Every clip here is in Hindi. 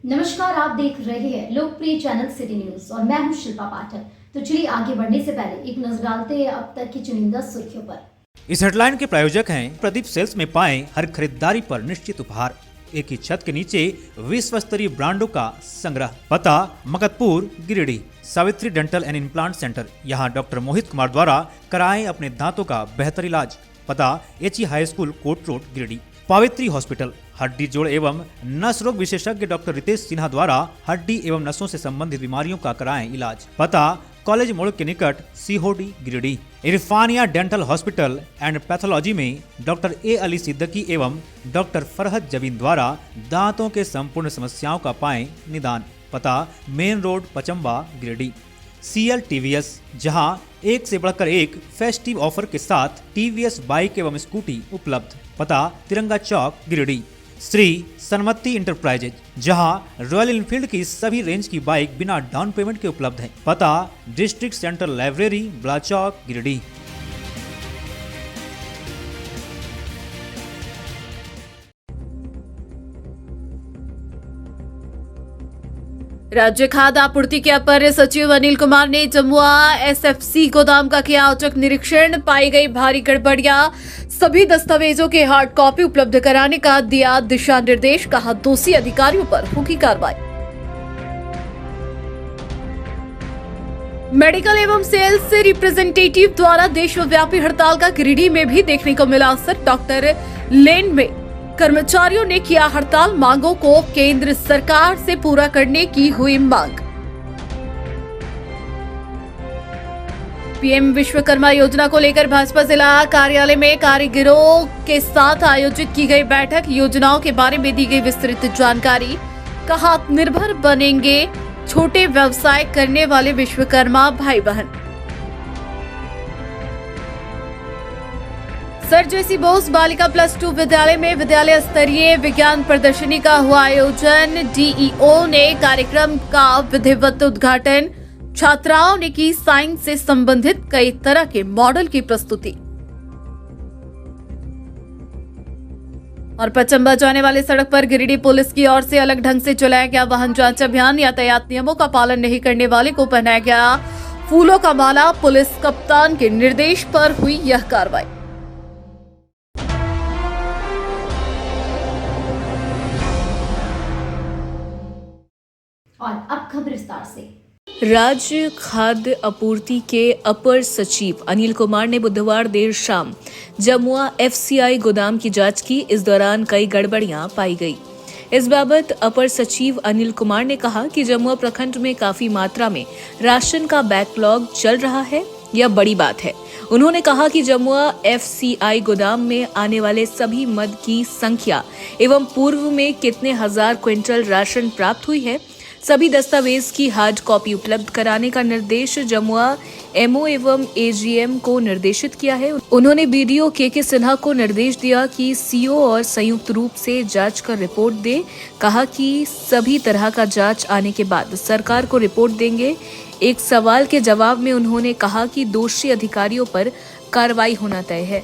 नमस्कार, आप देख रहे हैं लोकप्रिय चैनल सिटी न्यूज और मैं हूं शिल्पा पाठक। तो चलिए आगे बढ़ने से पहले एक नजर डालते हैं अब तक की चुनिंदा सुर्खियों पर। इस हेडलाइन के प्रायोजक हैं प्रदीप सेल्स में पाएं हर खरीदारी पर निश्चित उपहार। एक ही छत के नीचे विश्व स्तरीय ब्रांडों का संग्रह। पता Makatpur Giridih. Savitri dental and implant centre, यहाँ डॉक्टर मोहित कुमार द्वारा कराएं अपने दांतों का बेहतर इलाज। पता एचई हाई स्कूल कोट रोड गिरिडीह। पावित्री हॉस्पिटल, हड्डी जोड़ एवं नस रोग विशेषज्ञ डॉक्टर रितेश सिन्हा द्वारा हड्डी एवं नसों से संबंधित बीमारियों का कराएं इलाज। पता कॉलेज मोड़ के निकट Sihodi Giridih. Irfania dental hospital and pathology में डॉक्टर ए अली सिद्दीकी एवं डॉक्टर फरहत जबीन द्वारा दांतों के संपूर्ण समस्याओं का पाएं निदान। पता main road Pachamba Giridih. CL TVS, जहां एक से बढ़कर एक फेस्टिव ऑफर के साथ TVS बाइक एवं स्कूटी उपलब्ध। पता तिरंगा चौक गिरिडीह। श्री सन्मति इंटरप्राइजेज, जहां रॉयल इनफील्ड की सभी रेंज की बाइक बिना डाउन पेमेंट के उपलब्ध है। पता डिस्ट्रिक्ट सेंटर लाइब्रेरी बड़ा चौक गिरिडीह। राज्य खाद्य आपूर्ति के अपर सचिव अनिल कुमार ने जमुआ SFC गोदाम का किया औचक निरीक्षण। पाई गई भारी गड़बड़ियां, सभी दस्तावेजों के हार्ड कॉपी उपलब्ध कराने का दिया दिशा निर्देश। कहा दोषी अधिकारियों पर होगी कार्रवाई। मेडिकल एवं सेल्स रिप्रेजेंटेटिव द्वारा देशव्यापी हड़ताल का गिरिडीह में भी देखने को मिला असर। डॉक्टर लेन में कर्मचारियों ने किया हड़ताल, मांगों को केंद्र सरकार से पूरा करने की हुई मांग। पीएम विश्वकर्मा योजना को लेकर भाजपा जिला कार्यालय में कारीगरों के साथ आयोजित की गई बैठक। योजनाओं के बारे में दी गई विस्तृत जानकारी। कहा आत्मनिर्भर बनेंगे छोटे व्यवसाय करने वाले विश्वकर्मा भाई बहन। सर जेसी बोस बालिका +2 विद्यालय में विद्यालय स्तरीय विज्ञान प्रदर्शनी का हुआ आयोजन। DEO ने कार्यक्रम का विधिवत उद्घाटन। छात्राओं ने की साइंस से संबंधित कई तरह के मॉडल की प्रस्तुति। और पचम्बा जाने वाली सड़क पर गिरिडीह पुलिस की ओर से अलग ढंग से चलाया गया वाहन जांच अभियान। यातायात नियमों का पालन नहीं करने वाले को पहनाया गया फूलों का माला। पुलिस कप्तान के निर्देश पर हुई यह कार्रवाई। और अब खबर विस्तार से। राज्य खाद्य आपूर्ति के अपर सचिव अनिल कुमार ने बुधवार देर शाम जमुआ FCI गोदाम की जांच की। इस दौरान कई गड़बड़ियां पाई गई। इस बाबत अपर सचिव अनिल कुमार ने कहा कि जमुआ प्रखंड में काफी मात्रा में राशन का बैकलॉग चल रहा है, यह बड़ी बात है। उन्होंने कहा कि जमुआ FCI गोदाम में आने वाले सभी मद की संख्या एवं पूर्व में कितने हजार क्विंटल राशन प्राप्त हुई है, सभी दस्तावेज की हार्ड कॉपी उपलब्ध कराने का निर्देश जमुआ MO एवं AGM को निर्देशित किया है। उन्होंने BDO KK सिन्हा को निर्देश दिया कि CO और संयुक्त रूप से जांच कर रिपोर्ट दे। कहा कि सभी तरह का जांच आने के बाद सरकार को रिपोर्ट देंगे। एक सवाल के जवाब में उन्होंने कहा कि दोषी अधिकारियों पर कार्रवाई होना तय है।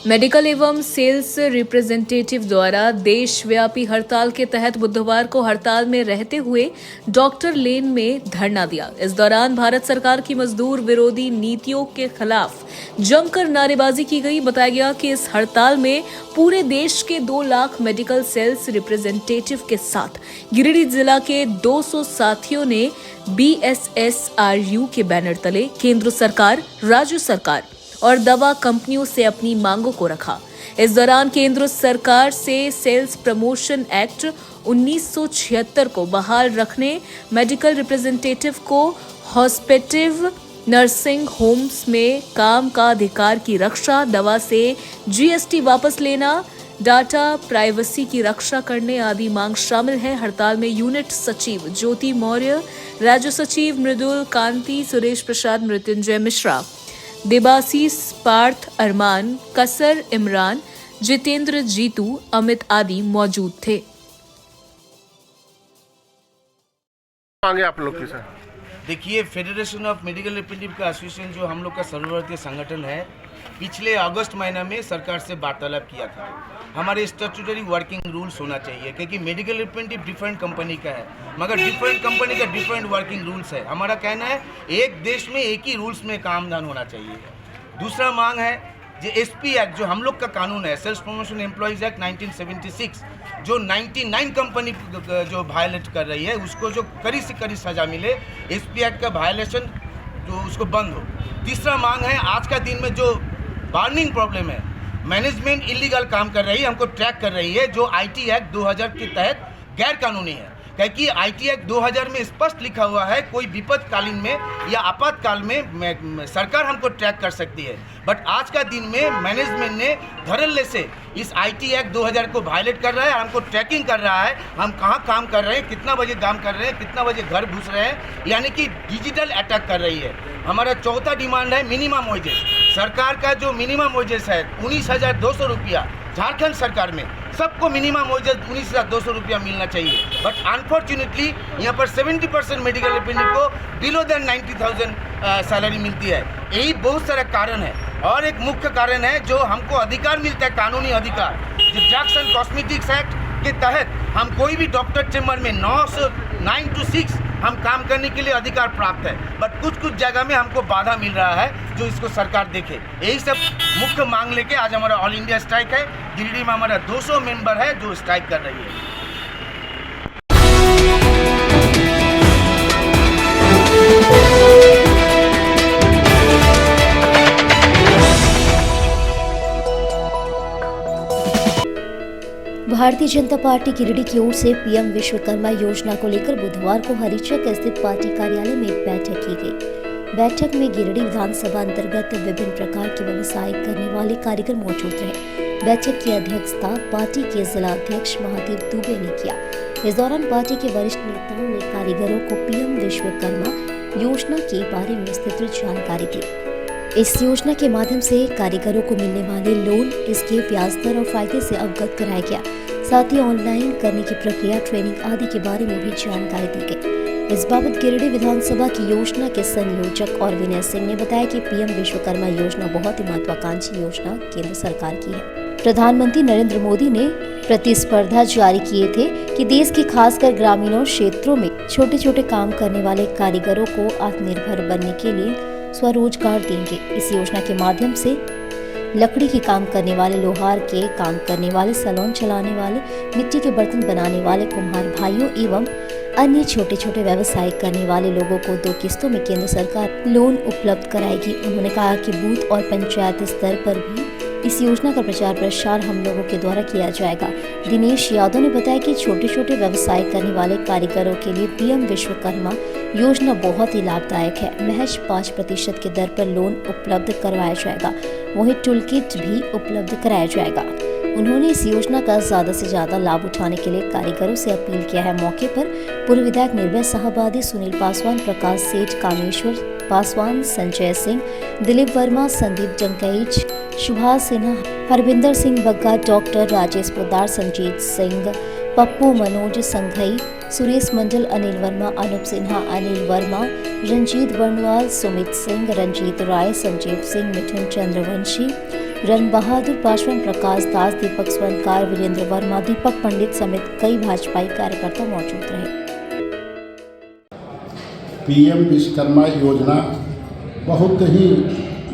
मेडिकल एवं सेल्स रिप्रेजेंटेटिव द्वारा देशव्यापी हड़ताल के तहत बुधवार को हड़ताल में रहते हुए डॉक्टर लेन में धरना दिया। इस दौरान भारत सरकार की मजदूर विरोधी नीतियों के खिलाफ जमकर नारेबाजी की गई। बताया गया कि इस हड़ताल में पूरे देश के 2 लाख मेडिकल सेल्स रिप्रेजेंटेटिव के साथ गिरिडीह जिला के 200 साथियों ने BSSRU के बैनर तले केंद्र सरकार, राज्य सरकार और दवा कंपनियों से अपनी मांगों को रखा। इस दौरान केंद्र सरकार से सेल्स प्रमोशन एक्ट 1976 को बहाल रखने, मेडिकल रिप्रेजेंटेटिव को हॉस्पिटल नर्सिंग होम्स में काम का अधिकार की रक्षा, दवा से GST वापस लेना, डाटा प्राइवेसी की रक्षा करने आदि मांग शामिल है। हड़ताल में यूनिट सचिव ज्योति मौर्य, राज्य सचिव मृदुल कांति, सुरेश प्रसाद, मृत्युंजय मिश्रा, देबासीस पार्थ, अरमान, कसर इमरान, जितेंद्र जीतू, अमित आदि मौजूद थे। मांगे आप लोग की सर? देखिए, फेडरेशन ऑफ मेडिकल रिप्रेजेंटेटिव का एसोसिएशन जो हम लोग का सर्वभारतीय संगठन है, पिछले अगस्त महीना में सरकार से वार्तालाप किया था। हमारे स्टैट्यूटरी वर्किंग रूल्स होना चाहिए, क्योंकि मेडिकल रिप्रेजेंटेटिव डिफरेंट कंपनी का है, मगर डिफरेंट कंपनी का डिफरेंट वर्किंग रूल्स है। हमारा कहना है एक देश में एक ही रूल्स में काम धाम होना चाहिए। दूसरा मांग है जो एसपी एक्ट जो हम लोग का कानून है, सेल्स प्रमोशन एम्प्लॉयज़ एक्ट 1976, जो 99 कंपनी जो वायलेट कर रही है उसको जो कड़ी से कड़ी सज़ा मिले, एसपी एक्ट का वायलेशन जो उसको बंद हो। तीसरा मांग है, आज का दिन में जो बर्निंग प्रॉब्लम है, मैनेजमेंट इलीगल काम कर रही है, हमको ट्रैक कर रही है, जो आईटी एक्ट 2000 के तहत गैर कानूनी है। क्योंकि आईटी एक्ट 2000 में स्पष्ट लिखा हुआ है कोई विपदकालीन में या आपातकाल में सरकार हमको ट्रैक कर सकती है, बट आज का दिन में मैनेजमेंट ने धड़ल्ले से इस आईटी एक्ट 2000 को वायलेट कर रहा है, हमको ट्रैकिंग कर रहा है, हम कहाँ काम कर रहे हैं, कितना बजे काम कर रहे हैं, कितना बजे घर घुस रहे हैं, यानी कि डिजिटल अटैक कर रही है। हमारा चौथा डिमांड है मिनिमम वेजेस। सरकार का जो मिनिमम वेजेस है 19,200 रुपया, झारखंड सरकार में सबको मिनिमम वेजेस 19,200 रुपया मिलना चाहिए, बट अनफॉर्चुनेटली यहाँ पर 70% मेडिकल रिप्रेजेंटेटिव को बिलो देन 90,000 सैलरी मिलती है। यही बहुत सारा कारण है। और एक मुख्य कारण है जो हमको अधिकार मिलता है, कानूनी अधिकार, जो ड्रग्स एंड कॉस्मेटिक्स एक्ट के तहत हम कोई भी डॉक्टर चैम्बर में 9 to 6 हम काम करने के लिए अधिकार प्राप्त है, बट कुछ जगह में हमको बाधा मिल रहा है, जो इसको सरकार देखे। यही सब मुख्य मांग लेके आज हमारा ऑल इंडिया स्ट्राइक है। गिरिडीह में हमारा 200 मेंबर है जो स्ट्राइक कर रही है। भारतीय जनता पार्टी गिरिडीह की ओर से पीएम विश्वकर्मा योजना को लेकर बुधवार को हरिचक स्थित पार्टी कार्यालय में एक बैठक की गई। बैठक में गिरिडीह विधानसभा अंतर्गत विभिन्न प्रकार के व्यवसाय करने वाले कारीगर मौजूद रहे। बैठक की अध्यक्षता पार्टी के जिला अध्यक्ष महादेव दुबे ने किया। इस दौरान पार्टी के वरिष्ठ नेताओं ने कारीगरों को पीएम विश्वकर्मा योजना के बारे में विस्तृत जानकारी दी। इस योजना के माध्यम से कारीगरों को मिलने वाले लोन, इसके ब्याज दर और फायदे से अवगत कराया गया। साथ ही ऑनलाइन करने की प्रक्रिया, ट्रेनिंग आदि के बारे में भी जानकारी दी गई। इस बाबत गिरिडीह विधानसभा की योजना के संयोजक और विनय सिंह ने बताया कि पीएम विश्वकर्मा योजना बहुत ही महत्वाकांक्षी योजना केंद्र सरकार की है। प्रधानमंत्री नरेंद्र मोदी ने प्रतिस्पर्धा जारी किए थे कि देश के खासकर ग्रामीणों क्षेत्रों में छोटे छोटे काम करने वाले कारीगरों को आत्मनिर्भर बनने के लिए स्वरोजगार देंगे। इस योजना के माध्यम से लकड़ी के काम करने वाले, लोहार के काम करने वाले, सैलून चलाने वाले, मिट्टी के बर्तन बनाने वाले कुम्हार भाइयों एवं अन्य छोटे छोटे व्यवसाय करने वाले लोगों को 2 किस्तों में केंद्र सरकार लोन उपलब्ध कराएगी। उन्होंने कहा कि बूथ और पंचायत स्तर पर भी इस योजना का प्रचार प्रसार हम लोगों के द्वारा किया जाएगा। दिनेश यादव ने बताया कि छोटे छोटे व्यवसाय करने वाले कारीगरों के लिए पीएम विश्वकर्मा योजना बहुत ही लाभदायक है। महज 5% की दर पर लोन उपलब्ध करवाया जाएगा, वहीं टूल किट भी उपलब्ध कराया जाएगा। उन्होंने इस योजना का ज्यादा से ज्यादा लाभ उठाने के लिए कारीगरों से अपील किया है। मौके पर पूर्व विधायक निर्भय साहबादी, सुनील पासवान, प्रकाश सेठ, कामेश्वर पासवान, संजय सिंह, दिलीप वर्मा, संदीप जंकईच, सुभाष सिन्हा, हरविंदर सिंह बग्गा, डॉक्टर राजेश पोदार, संजीत सिंह, पप्पू, मनोज संघई, सुरेश मंडल, अनिल वर्मा, अनूप सिन्हा, अनिल वर्मा, रंजीत बर्णवाल, सुमित सिंह, रंजीत राय, संजीव सिंह, मिथुन चंद्रवंशी, रन बहादुर, पासवान, प्रकाश दास, दीपक स्वर्णकार, वीरेंद्र वर्मा, दीपक पंडित समेत कई भाजपाई कार्यकर्ता मौजूद रहे। पीएम विश्वकर्मा योजना बहुत ही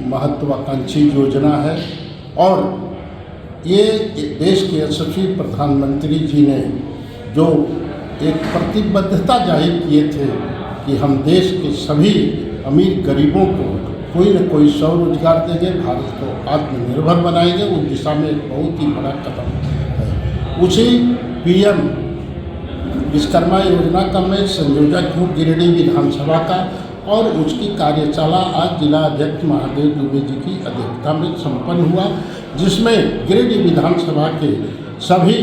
महत्वाकांक्षी योजना है और ये देश के यशस्वी प्रधानमंत्री जी ने जो एक प्रतिबद्धता जाहिर किए थे कि हम देश के सभी अमीर गरीबों को कोई न कोई स्वरोजगार देंगे, भारत को आत्मनिर्भर बनाएंगे, उस दिशा में एक बहुत ही बड़ा कदम है। उसी पीएम विश्वकर्मा योजना का मैं संयोजक हूँ गिरिडीह विधानसभा का और उसकी कार्यशाला आज जिला अध्यक्ष महादेव दुबे जी की अध्यक्षता में संपन्न हुआ, जिसमें गिरिडीह विधानसभा के सभी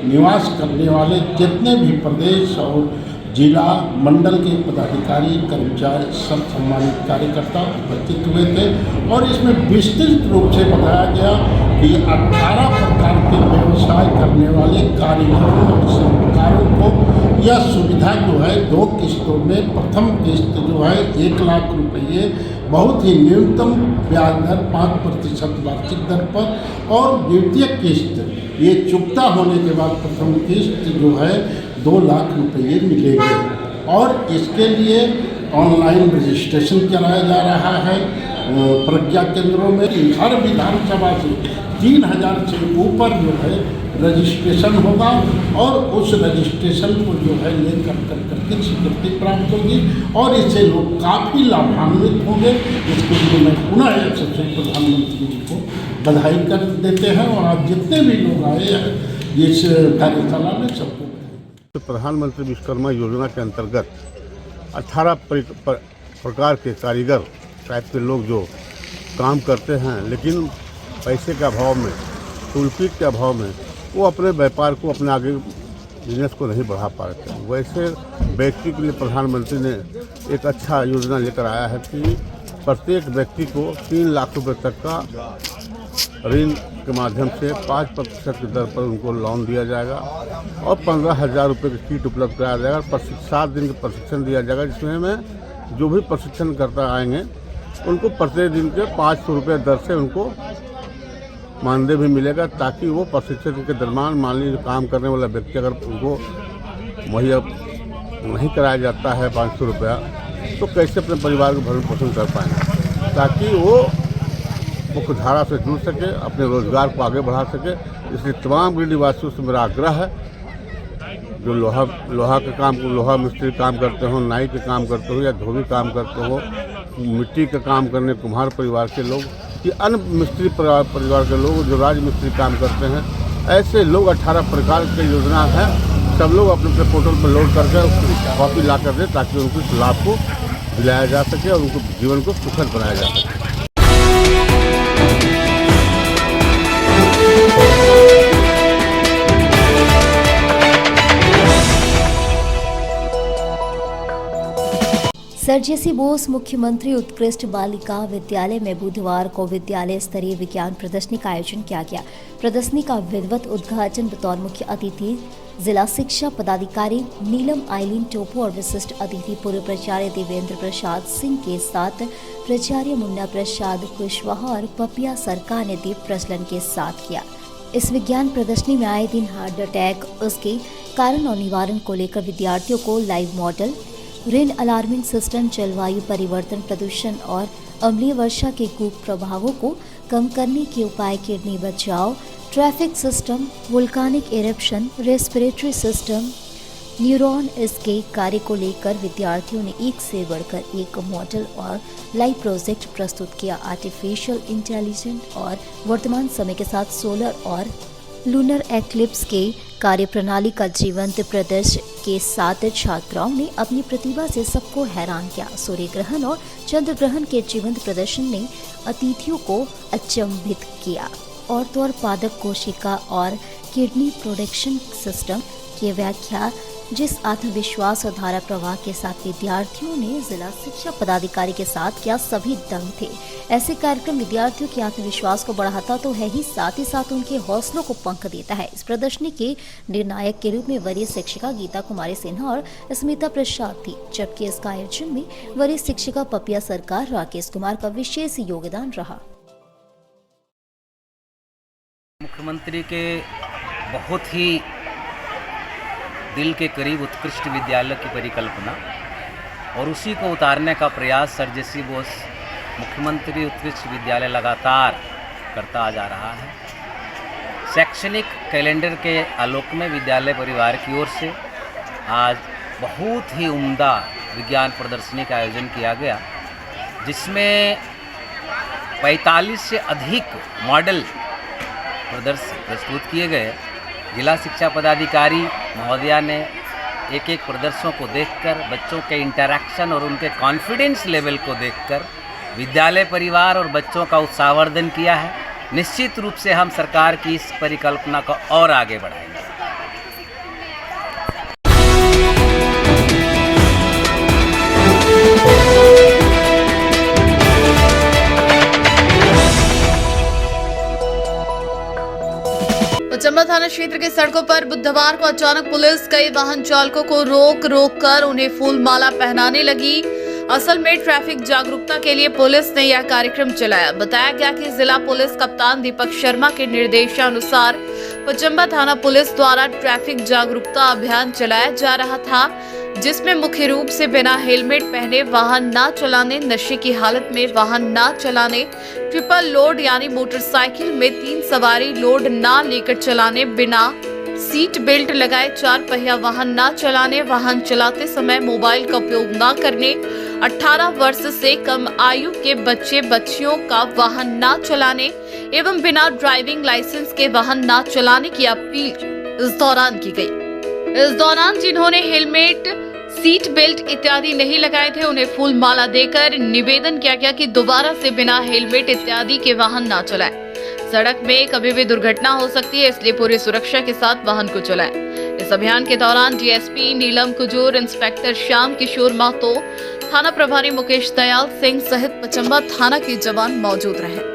निवास करने वाले जितने भी प्रदेश और जिला मंडल के पदाधिकारी, कर्मचारी, सब सम्मानित कार्यकर्ता उपस्थित हुए थे और इसमें विस्तृत रूप से बताया गया कि 18 प्रकार के व्यवसाय करने वाले कारीगरों और शिल्पकारों को यह सुविधा जो है 2 किस्तों में, प्रथम किस्त जो है 1 लाख रुपये बहुत ही न्यूनतम ब्याज दर 5% वार्षिक दर पर, और द्वितीय किस्त ये चुकता होने के बाद प्रथम किस्त जो है 2 लाख रुपये मिलेंगे। और इसके लिए ऑनलाइन रजिस्ट्रेशन कराया जा रहा है प्रज्ञा केंद्रों में। हर विधानसभा से 3000 से ऊपर जो है रजिस्ट्रेशन होगा, और उस रजिस्ट्रेशन को जो है लेकर करके स्वीकृति प्राप्त होगी, और इससे लोग काफ़ी लाभान्वित होंगे। इसके लिए मैं पुनः यशस्वी प्रधानमंत्री जी को बधाई कर देते हैं, और आज जितने भी लोग आए हैं इस कार्यशाला में सबको तो प्रधानमंत्री विश्वकर्मा योजना के अंतर्गत 18 प्रकार के कारीगर टाइप के लोग जो काम करते हैं, लेकिन पैसे के अभाव में, टूलकिट के अभाव में वो अपने व्यापार को, अपने आगे बिजनेस को नहीं बढ़ा पा रहे हैं। वैसे व्यक्ति के लिए प्रधानमंत्री ने एक अच्छा योजना लेकर आया है कि प्रत्येक व्यक्ति को 3 लाख रुपए तक का ऋण के माध्यम से 5% की दर पर उनको लोन दिया जाएगा, और 15,000 रुपये की किट उपलब्ध कराया जाएगा। 7 दिन का प्रशिक्षण दिया जाएगा, जिसमें में जो भी प्रशिक्षणकर्ता आएंगे उनको प्रत्येक दिन के 500 रुपये दर से उनको मानदेय भी मिलेगा, ताकि वो प्रशिक्षण के दरम्यान मान लीजिए काम करने वाला व्यक्ति अगर उनको मुहैया नहीं कराया जाता है 500 रुपया, तो कैसे अपने परिवार को भरण पोषण कर पाएंगे, ताकि वो मुख्य धारा से जुड़ सके, अपने रोजगार को आगे बढ़ा सके। इसलिए तमाम गिरिडीह वासियों से मेरा आग्रह है, जो लोहा के काम, लोहा मिस्त्री काम करते हो, नाई के काम करते हो, या धोबी काम करते हो, मिट्टी का काम करने कुम्हार परिवार के लोग, कि अन्य मिस्त्री परिवार के लोग जो राज मिस्त्री काम करते हैं, ऐसे लोग 18 प्रकार की योजना है, सब लोग अपने अपने पोर्टल पर लोड करके उसकी कॉपी ला कर दें, ताकि उनको इस लाभ को दिलाया जा सके और उनको जीवन को सुखद बनाया जा सके। सर जेसी बोस मुख्यमंत्री उत्कृष्ट बालिका विद्यालय में बुधवार को विद्यालय स्तरीय विज्ञान प्रदर्शनी का आयोजन किया गया। प्रदर्शनी का विधिवत उद्घाटन बतौर मुख्य अतिथि जिला शिक्षा पदाधिकारी नीलम आइलीन टोपो और विशिष्ट अतिथि पूर्व प्राचार्य देवेंद्र प्रसाद सिंह के साथ प्राचार्य मुन्ना प्रसाद कुशवाहा और पपिया सरकार ने दीप प्रज्वलन के साथ किया। इस विज्ञान प्रदर्शनी में आए दिन हार्ट अटैक, उसके कारण और निवारण को लेकर विद्यार्थियों को live model, rain alarming system, जलवायु परिवर्तन, प्रदूषण और अम्लीय वर्षा के कुप्रभावों को कम करने के उपाय, किडनी बचाव, traffic system, volcanic eruption, respiratory system, neuron, इसके कार्य को लेकर विद्यार्थियों ने एक से बढ़कर एक मॉडल और लाइव प्रोजेक्ट प्रस्तुत किया। आर्टिफिशियल इंटेलिजेंस और वर्तमान समय के साथ सोलर और लूनर एक्लिप्स के कार्यप्रणाली का जीवंत प्रदर्शन के साथ छात्राओं ने अपनी प्रतिभा से सबको हैरान किया। सूर्य ग्रहण और चंद्र ग्रहण के जीवंत प्रदर्शन ने अतिथियों को अचंभित किया। और तो और पादप कोशिका और किडनी प्रोडक्शन सिस्टम की व्याख्या जिस आत्मविश्वास और धारा प्रवाह के साथ विद्यार्थियों ने जिला शिक्षा पदाधिकारी के साथ किया, सभी दंग थे। ऐसे कार्यक्रम विद्यार्थियों के आत्मविश्वास को बढ़ाता तो है ही साथ उनके हौसलों को पंख देता है। इस प्रदर्शनी के निर्णायक के रूप में वरीय शिक्षिका गीता कुमारी सिन्हा और स्मिता प्रसाद थी, जबकि इसका आयोजन में वरीय शिक्षिका पपिया सरकार, राकेश कुमार का विशेष योगदान रहा। मुख्यमंत्री के बहुत ही दिल के करीब उत्कृष्ट विद्यालय की परिकल्पना और उसी को उतारने का प्रयास सर जेसी बोस मुख्यमंत्री उत्कृष्ट विद्यालय लगातार करता जा रहा है। शैक्षणिक कैलेंडर के आलोक में विद्यालय परिवार की ओर से आज बहुत ही उम्दा विज्ञान प्रदर्शनी का आयोजन किया गया, जिसमें 45 से अधिक मॉडल प्रस्तुत किए गए। जिला शिक्षा पदाधिकारी महोदया ने एक एक प्रदर्शनों को देखकर, बच्चों के इंटरैक्शन और उनके कॉन्फिडेंस लेवल को देखकर विद्यालय परिवार और बच्चों का उत्साहवर्धन किया है। निश्चित रूप से हम सरकार की इस परिकल्पना को और आगे बढ़ाएंगे। चंबा थाना थाना क्षेत्र के सड़कों पर बुधवार को अचानक पुलिस कई वाहन चालकों को रोक कर उन्हें फूल माला पहनाने लगी। असल में ट्रैफिक जागरूकता के लिए पुलिस ने यह कार्यक्रम चलाया। बताया गया कि जिला पुलिस कप्तान दीपक शर्मा के निर्देशानुसार पचम्बा थाना पुलिस द्वारा ट्रैफिक जागरूकता अभियान चलाया जा रहा था, जिसमें मुख्य रूप से बिना हेलमेट पहने वाहन न चलाने, नशे की हालत में वाहन न चलाने, ट्रिपल लोड यानी मोटरसाइकिल में 3 सवारी लोड न लेकर चलाने, बिना सीट बेल्ट लगाए 4 पहिया वाहन न चलाने, वाहन चलाते समय मोबाइल का उपयोग न करने, 18 वर्ष से कम आयु के बच्चे बच्चियों का वाहन न चलाने एवं बिना ड्राइविंग लाइसेंस के वाहन न चलाने की अपील इस दौरान की गई। इस दौरान जिन्होंने हेलमेट, सीट बेल्ट इत्यादि नहीं लगाए थे, उन्हें फूल माला देकर निवेदन किया गया कि दोबारा से बिना हेलमेट इत्यादि के वाहन न चलाएं। सड़क में कभी भी दुर्घटना हो सकती है, इसलिए पूरी सुरक्षा के साथ वाहन को चलाएं। इस अभियान के दौरान डीएसपी नीलम कुजूर, इंस्पेक्टर श्याम किशोर महतो, थाना प्रभारी मुकेश दयाल सिंह सहित पचम्बा थाना के जवान मौजूद रहे।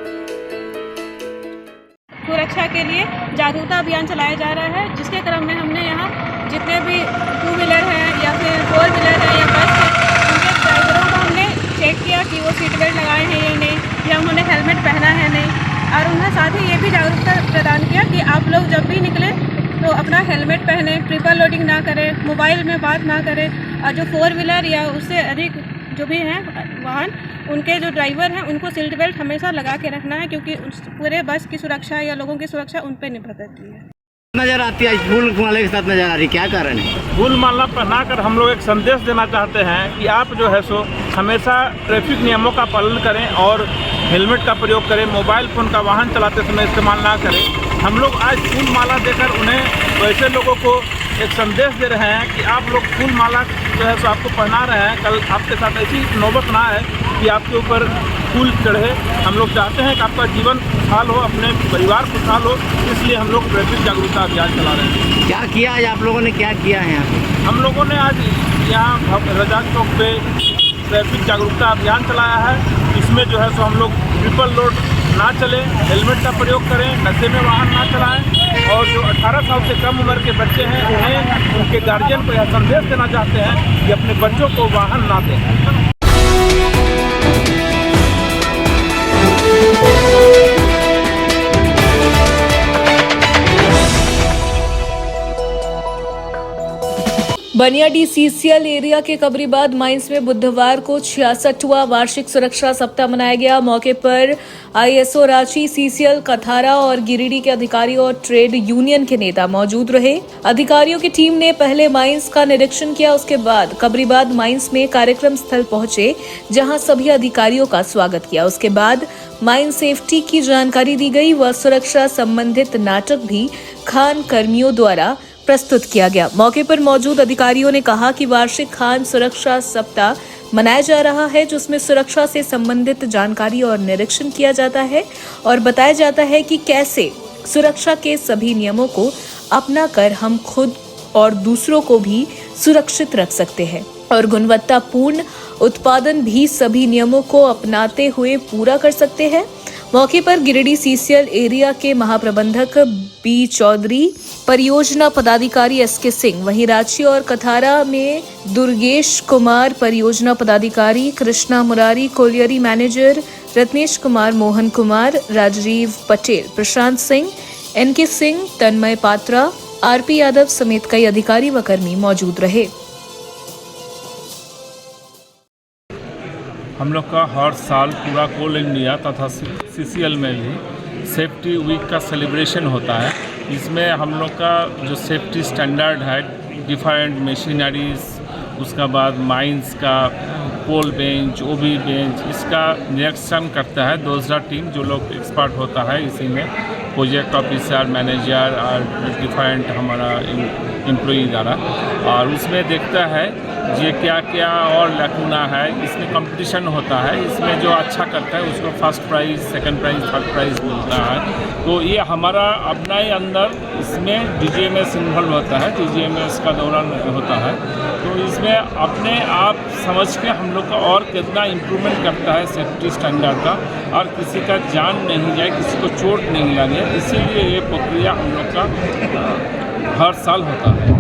सुरक्षा के लिए जागरूकता अभियान चलाया जा रहा है, जिसके क्रम में हमने यहाँ जितने भी 2 व्हीलर हैं या फिर 4 व्हीलर हैं या बस है, उनके ड्राइवरों को हमने चेक किया कि वो सीट बेल्ट लगाए हैं या नहीं, या उन्होंने हेलमेट पहना है नहीं। और उन्हें साथ ही ये भी जागरूकता प्रदान किया कि आप लोग जब भी निकलें तो अपना हेलमेट पहने, ट्रिपल लोडिंग ना करें, मोबाइल में बात ना करें, और जो 4 व्हीलर या उससे अधिक जो भी हैं वाहन, उनके जो ड्राइवर हैं उनको सीट बेल्ट हमेशा लगा के रखना है, क्योंकि पूरे बस की सुरक्षा या लोगों की सुरक्षा उन पर निर्भर करती है। नजर आती है फूल माला के साथ नजर आ रही, क्या कारण है? फूल माला पहनाकर हम लोग एक संदेश देना चाहते हैं कि आप जो है सो हमेशा ट्रैफिक नियमों का पालन करें और हेलमेट का प्रयोग करें, मोबाइल फ़ोन का वाहन चलाते समय इस्तेमाल ना करें। हम लोग आज फूल माला देकर उन्हें वैसे लोगों को एक संदेश दे रहे हैं कि आप लोग फूल माला जो है सो आपको पहना रहे हैं, कल आपके साथ ऐसी नौबत ना आए कि आपके ऊपर फूल चढ़े। हम लोग चाहते हैं कि आपका जीवन खुशहाल हो, अपने परिवार खुशहाल हो, इसलिए हम लोग ट्रैफिक जागरूकता अभियान चला रहे हैं। क्या किया आज आप लोगों ने, क्या किया है यहाँ? हम लोगों ने आज यहाँ रजा चौक पे ट्रैफिक जागरूकता अभियान चलाया है। इसमें जो है सो हम लोग ट्रिपल लोड ना चलें, हेलमेट का प्रयोग करें, नशे में वाहन ना चलाएं, और जो 18 साल से कम उम्र के बच्चे हैं उन्हें उनके गार्जियन को यह संदेश देना चाहते हैं कि अपने बच्चों को वाहन ना दें। बनियाडी सीसीएल एरिया के कबरीबाद माइंस में बुधवार को 66वां वार्षिक सुरक्षा सप्ताह मनाया गया। मौके पर आईएसओ रांची, सीसीएल, कथारा और गिरिडीह के अधिकारी और ट्रेड यूनियन के नेता मौजूद रहे। अधिकारियों की टीम ने पहले माइंस का निरीक्षण किया, उसके बाद कबरीबाद माइंस में कार्यक्रम स्थल पहुंचे, जहां सभी अधिकारियों का स्वागत किया। उसके बाद माइन सेफ्टी की जानकारी दी गई व सुरक्षा संबंधित नाटक भी खान कर्मियों द्वारा प्रस्तुत किया गया। मौके पर मौजूद अधिकारियों ने कहा कि वार्षिक खान सुरक्षा सप्ताह मनाया जा रहा है, जिसमें सुरक्षा से संबंधित जानकारी और निरीक्षण किया जाता है और बताया जाता है कि कैसे सुरक्षा के सभी नियमों को अपनाकर हम खुद और दूसरों को भी सुरक्षित रख सकते हैं और गुणवत्तापूर्ण उत्पादन भी सभी नियमों को अपनाते हुए पूरा कर सकते हैं। मौके पर गिरिडीह सीसीएल एरिया के महाप्रबंधक बी चौधरी, परियोजना पदाधिकारी एसके सिंह, वहीं रांची और कथारा में दुर्गेश कुमार, परियोजना पदाधिकारी Krishna Murari, colliery manager Ratnesh Kumar, Mohan Kumar, Rajiv Patel, Prashant Singh, N K Singh, तन्मय पात्रा, आरपी यादव समेत कई अधिकारी व कर्मी मौजूद रहे। हम लोग का हर साल पूरा कोल इंडिया तथा सीसीएल में भी सेफ्टी वीक का सेलिब्रेशन होता है। इसमें हम लोग का जो सेफ्टी स्टैंडर्ड है, डिफरेंट मशीनरीज, उसका बाद माइंस का पोल बेंच, ओबी बेंच, इसका निरीक्षण करता है दूसरा टीम जो लोग एक्सपर्ट होता है इसी में, प्रोजेक्ट ऑफिसर, मैनेजर और डिफरेंट हमारा एम्प्लॉई द्वारा, और उसमें देखता है ये क्या क्या और लैकुना है। इसमें कंपटीशन होता है, इसमें जो अच्छा करता है उसको first prize, second prize, third prize मिलता है। तो ये हमारा अपना ही अंदर इसमें DGMS इन्वॉल्व होता है, DGMS का दौरान होता है। तो इसमें अपने आप समझ के हम लोग का और कितना इम्प्रूवमेंट करता है सेफ्टी स्टैंडर्ड का, और किसी का जान नहीं जाए, किसी को चोट नहीं लगे, इसीलिए ये प्रक्रिया हम लोग का हर साल होता है।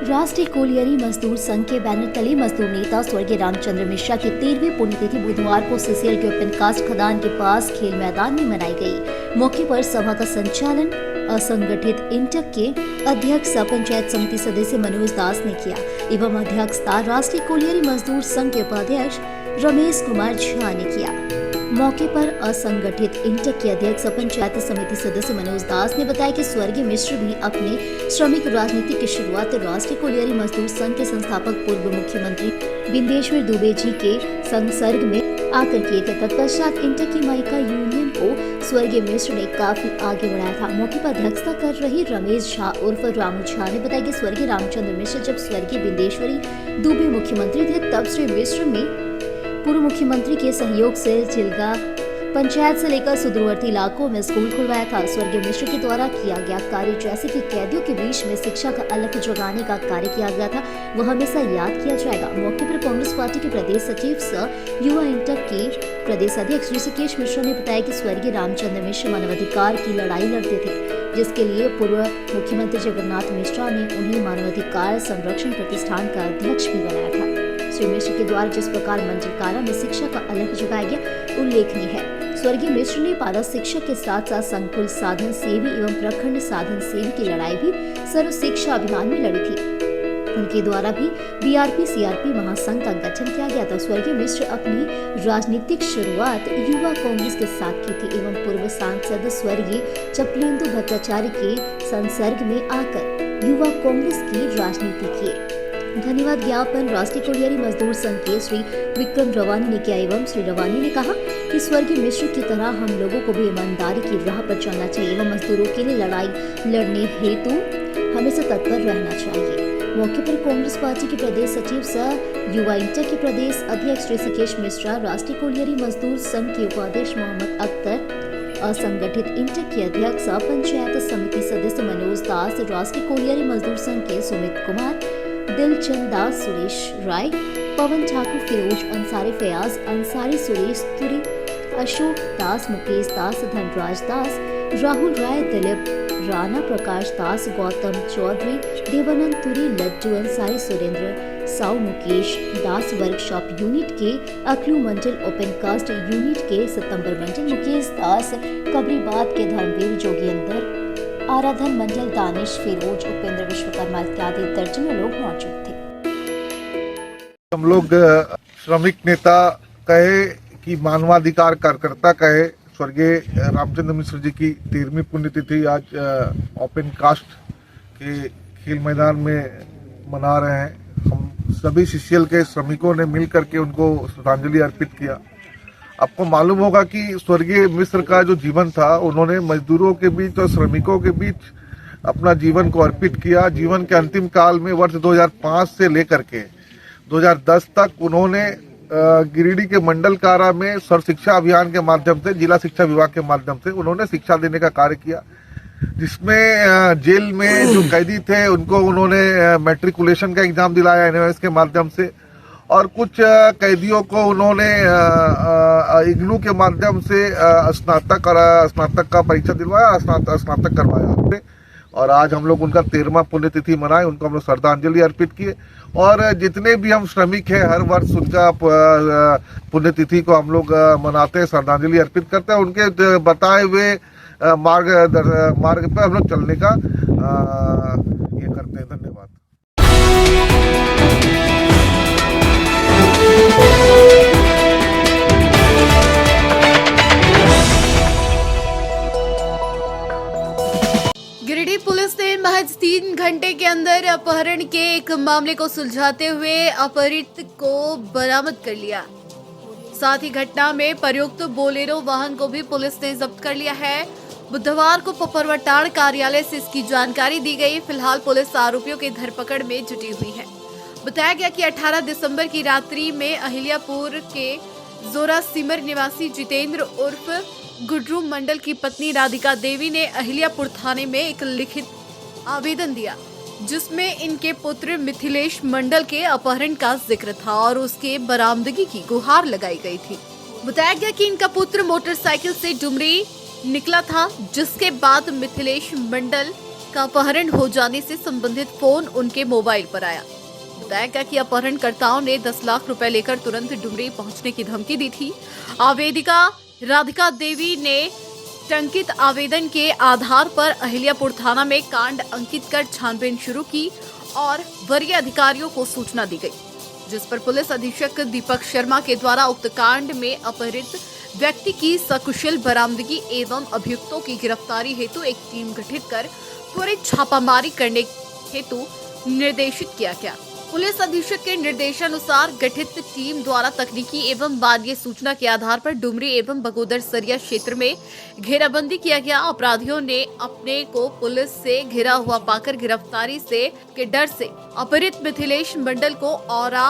राष्ट्रीय कोलियरी मजदूर संघ के बैनर तले मजदूर नेता स्वर्गीय रामचंद्र मिश्रा की 13वीं पुण्यतिथि बुधवार को सीसीएल के ओपन कास्ट खदान के पास खेल मैदान में मनाई गई। मौके पर सभा का संचालन असंगठित इंटक के अध्यक्ष पंचायत समिति सदस्य मनोज दास ने किया एवं अध्यक्षता राष्ट्रीय कोलियरी मजदूर संघ के उपाध्यक्ष रमेश कुमार झा ने किया। मौके पर असंगठित इंटक के अध्यक्ष पंचायत समिति सदस्य मनोज दास ने बताया कि स्वर्गीय मिश्र भी अपने श्रमिक राजनीति की शुरुआत राष्ट्रीय कोलियरी मजदूर संघ के संस्थापक पूर्व मुख्यमंत्री बिंदेश्वर दुबे जी के संसर्ग में आकर किए थे। तत्पश्चात इंटक की माइका यूनियन को स्वर्गीय मिश्र ने काफी आगे बढ़ाया था। मौके पर अध्यक्षता कर रहे रमेश झा उर्फ रामू झा ने बताया कि स्वर्गीय रामचंद्र मिश्र जब स्वर्गीय बिंदेश्वरी दुबे मुख्यमंत्री थे, तब श्री मिश्र में पूर्व मुख्यमंत्री के सहयोग से चिल्गा पंचायत से लेकर सुदूरवर्ती इलाकों में स्कूल खुलवाया था। स्वर्गीय मिश्र के द्वारा किया गया कार्य, जैसे कि कैदियों के बीच में शिक्षा का अलख जगाने का कार्य किया गया था, वह हमेशा याद किया जाएगा। मौके पर कांग्रेस पार्टी के प्रदेश सचिव सह युवा इंटक के प्रदेश अध्यक्ष ऋषिकेश मिश्रा ने बताया कि स्वर्गीय रामचंद्र मिश्र मानवाधिकार की लड़ाई लड़ते थे, जिसके लिए पूर्व मुख्यमंत्री जगन्नाथ मिश्रा ने उन्हें मानवाधिकार संरक्षण प्रतिष्ठान का अध्यक्ष भी बनाया था। श्री मिश्र के द्वारा जिस प्रकार मंडलकारा में शिक्षा का अलख जगाया गया उल्लेखनीय है। स्वर्गीय मिश्र ने पारा शिक्षा के साथ साथ संकुल साधन सेवी एवं प्रखंड साधन सेवी की लड़ाई भी सर्व शिक्षा अभियान में लड़ी थी। उनके द्वारा भी BRP-CRP महासंघ का गठन किया गया था। स्वर्गीय मिश्र अपनी राजनीतिक शुरुआत युवा कांग्रेस के साथ की थी एवं पूर्व सांसद स्वर्गीय चपलेंदु भट्टाचार्य के संसर्ग में आकर युवा कांग्रेस की राजनीति की। धन्यवाद ज्ञापन राष्ट्रीय कोलियरी मजदूर संघ के श्री विक्रम रवानी ने किया एवं श्री रवानी ने कहा कि स्वर्गीय मिश्र की तरह हम लोगों को भी ईमानदारी की राह पर चलना चाहिए एवं मजदूरों के लिए लड़ाई लड़ने हेतु हमेशा तत्पर रहना चाहिए। मौके पर कांग्रेस पार्टी के प्रदेश सचिव सह युवा इंटक के प्रदेश अध्यक्ष ऋषिकेश मिश्रा, राष्ट्रीय कोलियरी मजदूर संघ के उपाध्यक्ष मोहम्मद अख्तर, असंगठित इंटक के अध्यक्ष पंचायत समिति सदस्य मनोज दास, राष्ट्रीय कोलियरी मजदूर संघ के सुमित कुमार, दिलचंद दास, सुरेश राय, पवन ठाकुर, फिरोज अंसारी, फयाज अंसारी, सुरेश तुरी, अशोक दास, मुकेश दास, धनराज दास, राहुल राय, दिलीप राणा, प्रकाश दास, गौतम चौधरी, देवानंद तुरी, लड्डू अंसारी, सुरेंद्र साउ, मुकेश दास, वर्कशॉप यूनिट के अखलू मंडल, ओपन कास्ट यूनिट के सितंबर मंडल, मुकेश दास, कबरीबाद के धर्मवीर, जोगिंदर, आराधन मंडल, दानिश, फिरोज, उपेंद्र विश्वकर्मा इत्यादि दर्जनों लोग मौजूद थे। हम लोग श्रमिक नेता कहे कि मानवाधिकार कार्यकर्ता कहे, स्वर्गीय रामचंद्र मिश्र जी की 13वीं पुण्यतिथि आज ओपन कास्ट के खेल मैदान में मना रहे हैं। हम सभी सीसीएल के श्रमिकों ने मिल करके उनको श्रद्धांजलि अर्पित किया। आपको मालूम होगा कि स्वर्गीय मिश्र का जो जीवन था, उन्होंने मजदूरों के बीच और श्रमिकों के बीच अपना जीवन को अर्पित किया। जीवन के अंतिम काल में वर्ष 2005 से लेकर के 2010 तक उन्होंने गिरिडीह के मंडल कारा में सर्व शिक्षा अभियान के माध्यम से, जिला शिक्षा विभाग के माध्यम से उन्होंने शिक्षा देने का कार्य किया, जिसमें जेल में जो कैदी थे उनको उन्होंने मैट्रिकुलेशन का एग्जाम दिलाया NMS के माध्यम से, और कुछ कैदियों को उन्होंने इग्नू के माध्यम से स्नातक का परीक्षा दिलवाया, स्नातक करवाया। और आज हम लोग उनका 13वां पुण्यतिथि मनाए, उनको हम लोग श्रद्धांजलि अर्पित किए। और जितने भी हम श्रमिक हैं, हर वर्ष उनका पुण्यतिथि को हम लोग मनाते हैं, श्रद्धांजलि अर्पित करते हैं। उनके बताए हुए मार्ग पर हम लोग चलने का ये करते हैं। धन्यवाद। गिरिडीह पुलिस ने महज 30 3 घंटे के अंदर अपहरण के एक मामले को सुलझाते हुए अपहृत को बरामद कर लिया। साथ ही घटना में प्रयुक्त बोलेरो वाहन को भी पुलिस ने जब्त कर लिया है। बुधवार को पपरवटाड़ कार्यालय से इसकी जानकारी दी गई। फिलहाल पुलिस आरोपियों की धरपकड़ में जुटी हुई है। बताया गया कि 18 दिसंबर की रात्रि में अहिल्यापुर के जोरा सिमर निवासी जितेंद्र उर्फ गुड्रू मंडल की पत्नी राधिका देवी ने अहिल्यापुर थाने में एक लिखित आवेदन दिया, जिसमें इनके पुत्र मिथिलेश मंडल के अपहरण का जिक्र था और उसके बरामदगी की गुहार लगाई गई थी। बताया गया कि इनका पुत्र मोटरसाइकिल से डुमरी निकला था, जिसके बाद मिथिलेश मंडल का अपहरण हो जाने से संबंधित फोन उनके मोबाइल पर आया। बताया गया कि अपहरणकर्ताओं ने 10 लाख रुपए लेकर तुरंत डुमरी पहुंचने की धमकी दी थी। आवेदिका राधिका देवी ने टंकित आवेदन के आधार पर अहिल्यापुर थाना में कांड अंकित कर छानबीन शुरू की और वरीय अधिकारियों को सूचना दी गई, जिस पर पुलिस अधीक्षक दीपक शर्मा के द्वारा उक्त कांड में अपहृत व्यक्ति की सकुशल बरामदगी एवं अभियुक्तों की गिरफ्तारी हेतु एक टीम गठित कर त्वरित छापामारी करने हेतु निर्देशित किया गया। पुलिस अधीक्षक के निर्देशानुसार गठित टीम द्वारा तकनीकी एवं मानवीय सूचना के आधार पर डुमरी एवं बगोदर सरिया क्षेत्र में घेराबंदी किया गया। अपराधियों ने अपने को पुलिस से घिरा हुआ पाकर गिरफ्तारी से के डर से अपहृत मिथिलेश मंडल को औरा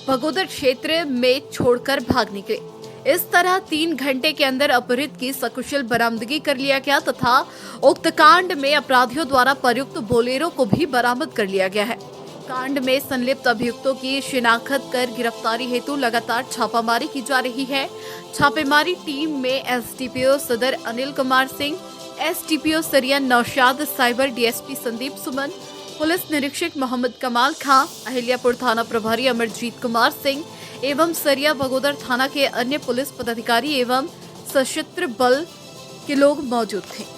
बगोदर क्षेत्र में छोड़कर भाग निकले। इस तरह 3 घंटे के अंदर अपहृत की सकुशल बरामदगी कर लिया गया तथा उक्त कांड में अपराधियों द्वारा प्रयुक्त बोलेरो को भी बरामद कर लिया गया है। कांड में संलिप्त अभियुक्तों की शिनाख्त कर गिरफ्तारी हेतु लगातार छापामारी की जा रही है। छापेमारी टीम में एसडीपीओ सदर अनिल कुमार सिंह, एसडीपीओ सरिया Naushad, cyber DSP Sandeep Suman, police निरीक्षक मोहम्मद कमाल खां, अहिल्यापुर थाना प्रभारी अमरजीत कुमार सिंह एवं सरिया बगोदर थाना के अन्य पुलिस पदाधिकारी एवं सशस्त्र बल के लोग मौजूद थे।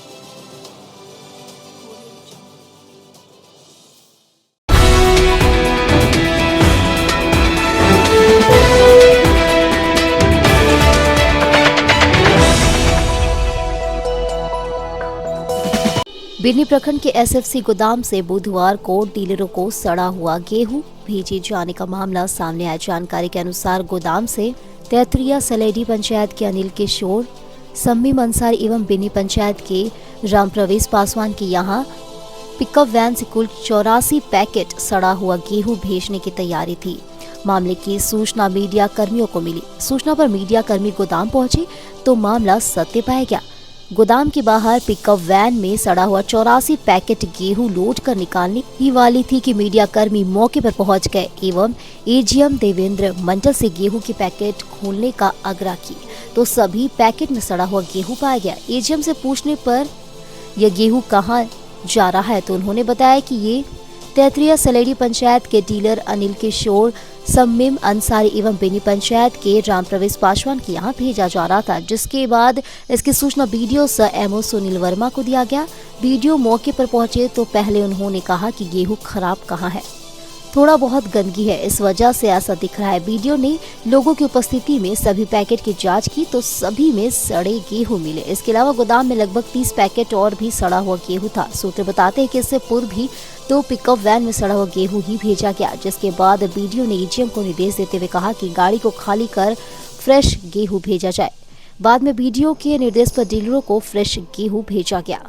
बिरनी प्रखंड के एसएफसी गोदाम से बुधवार को डीलरों को सड़ा हुआ गेहूं भेजे जाने का मामला सामने आया। जानकारी के अनुसार गोदाम से तैतरिया सलेडी पंचायत के अनिल किशोर, सम्मीम अंसारी एवं बिरनी पंचायत के रामप्रवेश पासवान के यहाँ पिकअप वैन से कुल 84 पैकेट सड़ा हुआ गेहूं भेजने की तैयारी थी। मामले की सूचना मीडिया कर्मियों को मिली। सूचना पर मीडिया कर्मी गोदाम पहुंचे तो मामला सत्य पाया गया। गोदाम के बाहर पिकअप वैन में सड़ा हुआ 84 पैकेट गेहूं लोड कर निकालने ही वाली थी कि मीडिया कर्मी मौके पर पहुंच गए एवं एजीएम देवेंद्र मंडल से गेहूं के पैकेट खोलने का आग्रह किया तो सभी पैकेट में सड़ा हुआ गेहूं पाया गया। एजीएम से पूछने पर यह गेहूं कहां जा रहा है तो उन्होंने बताया कि ये तैतरिया सलेडी पंचायत के डीलर अनिल किशोर, सम्मीम अंसारी एवं बिरनी पंचायत के रामप्रवेश पासवान के यहाँ भेजा जा रहा था, जिसके बाद इसकी सूचना BDO sir MO Sunil Verma को दिया गया। बीडीओ मौके पर पहुंचे तो पहले उन्होंने कहा कि गेहूं खराब कहाँ है, थोड़ा बहुत गंदगी है, इस वजह से ऐसा दिख रहा है। बीडीओ ने लोगों की उपस्थिति में सभी पैकेट की जांच की तो सभी में सड़े गेहूं मिले। इसके अलावा गोदाम में लगभग 30 पैकेट और भी सड़ा हुआ गेहूं था। सूत्र बताते हैं कि इससे पूर्व भी 2 पिकअप वैन में सड़ा हुआ गेहूं ही भेजा गया, जिसके बाद बीडीओ ने एजीएम को निर्देश देते हुए कहा कि गाड़ी को खाली कर फ्रेश गेहूं भेजा जाए। बाद में बीडीओ के निर्देश पर डीलरों को फ्रेश गेहूं भेजा गया।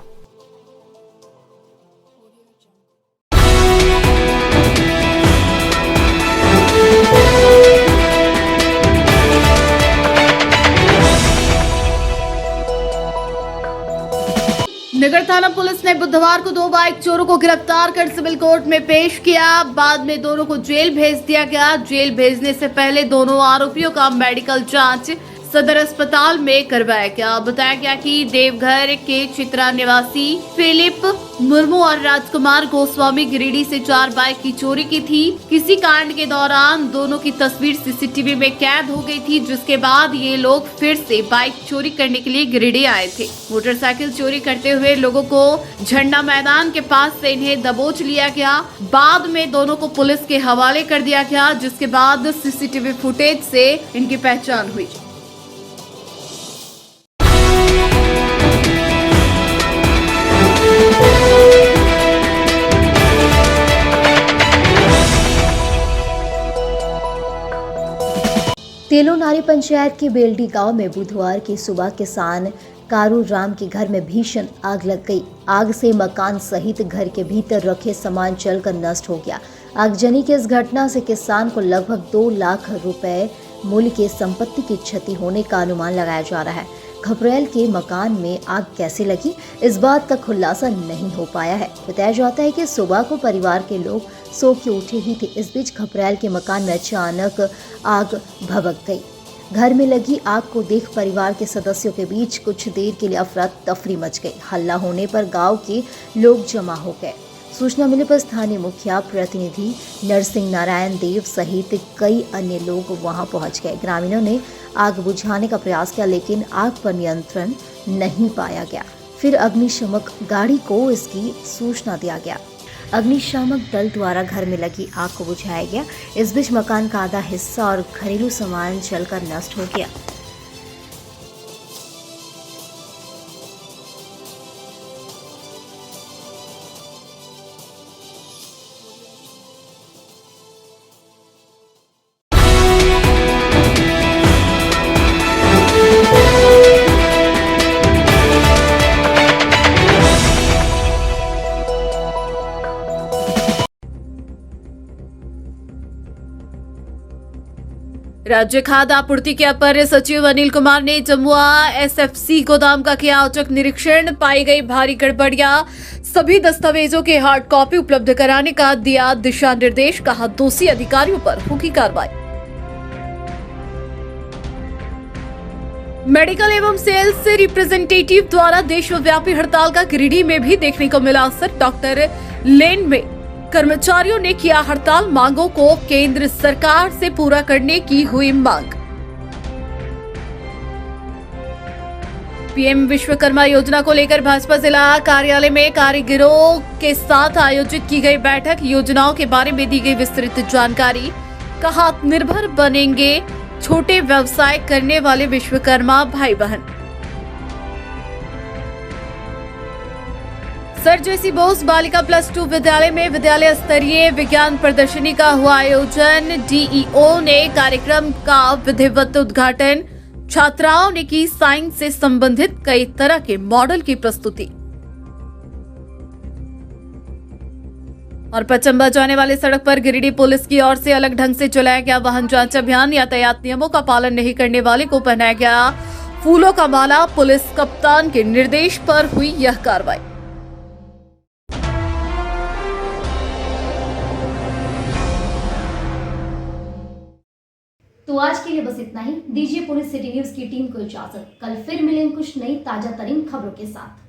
नगर थाना पुलिस ने बुधवार को 2 बाइक चोरों को गिरफ्तार कर सिविल कोर्ट में पेश किया। बाद में दोनों को जेल भेज दिया गया। जेल भेजने से पहले दोनों आरोपियों का मेडिकल जांच सदर अस्पताल में करवाया गया। बताया गया कि देवघर के चित्रा निवासी फिलिप मुर्मू और राजकुमार गोस्वामी गिरिडीह से 4 बाइक की चोरी की थी। किसी कांड के दौरान दोनों की तस्वीर सीसीटीवी में कैद हो गई थी, जिसके बाद ये लोग फिर से बाइक चोरी करने के लिए गिरिडीह आए थे। मोटरसाइकिल चोरी करते हुए लोगों को झंडा मैदान के पास से इन्हें दबोच लिया गया। बाद में दोनों को पुलिस के हवाले कर दिया गया, जिसके बाद सीसीटीवी फुटेज से इनकी पहचान हुई। तेलोनारी पंचायत के बेलडी गांव में बुधवार की सुबह किसान कारू राम के घर में भीषण आग लग गई। आग से मकान सहित घर के भीतर रखे सामान जलकर नष्ट हो गया। आगजनी की इस घटना से किसान को लगभग 2 लाख रुपए मूल्य की संपत्ति की क्षति होने का अनुमान लगाया जा रहा है। खपरेल के मकान में आग कैसे लगी, इस बात का खुलासा नहीं हो पाया है। बताया जाता है कि सुबह को परिवार के लोग सो के उठे ही थे। इस बीच खपरेल के मकान में अचानक आग भभक गई। घर में लगी आग को देख परिवार के सदस्यों के बीच कुछ देर के लिए अफरा तफरी मच गई। हल्ला होने पर गांव के लोग जमा हो गए। सूचना मिलने पर स्थानीय मुखिया प्रतिनिधि नरसिंह नारायण देव सहित कई अन्य लोग वहां पहुंच गए। ग्रामीणों ने आग बुझाने का प्रयास किया, लेकिन आग पर नियंत्रण नहीं पाया गया। फिर अग्निशमक गाड़ी को इसकी सूचना दिया गया। अग्निशामक दल द्वारा घर में लगी आग को बुझाया गया। इस बीच मकान का आधा हिस्सा और घरेलू सामान जलकर नष्ट हो गया। राज्य खाद्य आपूर्ति के अपर सचिव अनिल कुमार ने जमुआ एसएफसी गोदाम का किया औचक निरीक्षण। पाई गई भारी गड़बड़ियां, सभी दस्तावेजों के हार्ड कॉपी उपलब्ध कराने का दिया दिशा निर्देश। कहा दोषी अधिकारियों पर होगी कार्रवाई। मेडिकल एवं सेल्स रिप्रेजेंटेटिव द्वारा देशव्यापी हड़ताल का गिरिडीह में भी देखने को मिला असर। डॉक्टर लेन में कर्मचारियों ने किया हड़ताल। मांगों को केंद्र सरकार से पूरा करने की हुई मांग। पीएम विश्वकर्मा योजना को लेकर भाजपा जिला कार्यालय में कारीगरों के साथ आयोजित की गई बैठक। योजनाओं के बारे में दी गई विस्तृत जानकारी। कहा आत्मनिर्भर बनेंगे छोटे व्यवसाय करने वाले विश्वकर्मा भाई बहन। सर जेसी बोस बालिका +2 विद्यालय में विद्यालय स्तरीय विज्ञान प्रदर्शनी का हुआ आयोजन। डीईओ ने कार्यक्रम का विधिवत उद्घाटन। छात्राओं ने की साइंस से संबंधित कई तरह के मॉडल की प्रस्तुति। और पचम्बा जाने वाली सड़क पर गिरिडीह पुलिस की ओर से अलग ढंग से चलाया गया वाहन जांच अभियान। यातायात नियमों का पालन नहीं करने वाले को पहनाया गया फूलों का माला। पुलिस कप्तान के निर्देश पर हुई यह कार्रवाई। तो आज के लिए बस इतना ही। दीजिए पुलिस सिटी न्यूज की टीम को इजाजत। कल फिर मिलेंगे कुछ नई ताजा तरीन खबरों के साथ।